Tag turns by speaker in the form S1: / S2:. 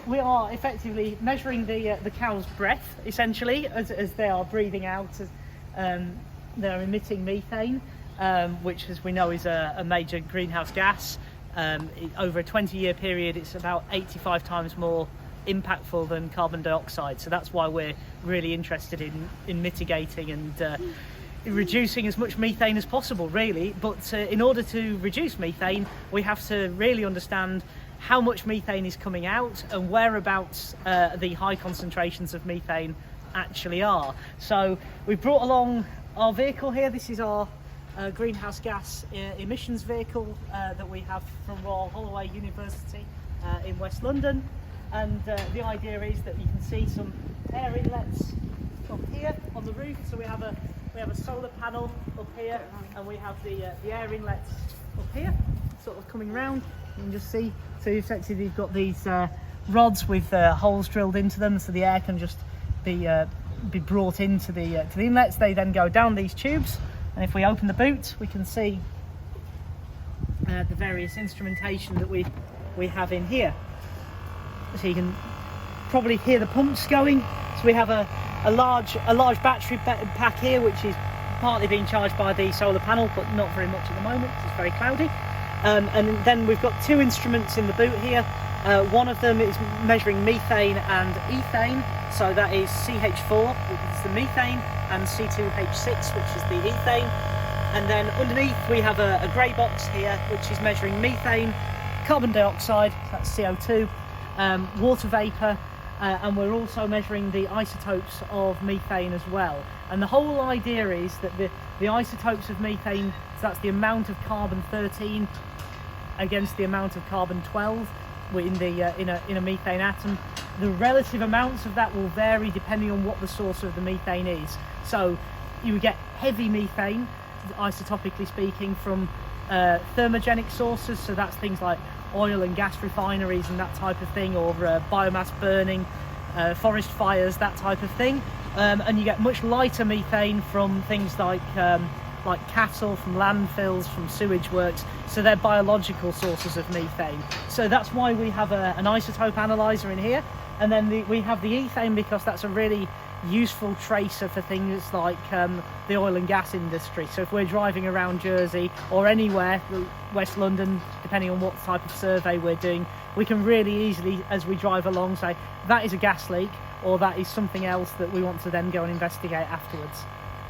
S1: we are effectively measuring the cow's breath, essentially, as they are breathing out, as they're emitting methane, which, as we know, is a major greenhouse gas. Over a 20-year period, it's about 85 times more impactful than carbon dioxide. So that's why we're really interested in mitigating and reducing as much methane as possible, really. But in order to reduce methane, we have to really understand how much methane is coming out and whereabouts the high concentrations of methane actually are. So we've brought along our vehicle here. This is our greenhouse gas emissions vehicle that we have from Royal Holloway University in West London. And the idea is that you can see some air inlets up here on the roof. So we have a solar panel up here, and we have the air inlets up here, sort of coming round. You can just see. So effectively, you've got these rods with holes drilled into them, so the air can just be brought into the inlets. They then go down these tubes, and if we open the boot, we can see the various instrumentation that we have in here. So you can probably hear the pumps going. So we have a large battery pack here, which is partly being charged by the solar panel, but not very much at the moment because it's very cloudy. And then we've got two instruments in the boot here. One of them is measuring methane and ethane. So that is CH4, which is the methane, and C2H6, which is the ethane. And then underneath we have a grey box here, which is measuring methane, carbon dioxide, that's CO2, water vapour, and we're also measuring the isotopes of methane as well. And the whole idea is that the isotopes of methane, so that's the amount of carbon-13 against the amount of carbon-12 in a methane atom. The relative amounts of that will vary depending on what the source of the methane is. So you would get heavy methane, isotopically speaking, from thermogenic sources, so that's things like oil and gas refineries and that type of thing, or biomass burning, forest fires, that type of thing. And you get much lighter methane from things like cattle, from landfills, from sewage works. So they're biological sources of methane. So that's why we have an isotope analyzer in here. And then we have the ethane because that's a really useful tracer for things like the oil and gas industry. So if we're driving around Jersey or anywhere, West London, depending on what type of survey we're doing, we can really easily, as we drive along, say that is a gas leak, or that is something else that we want to then go and investigate afterwards.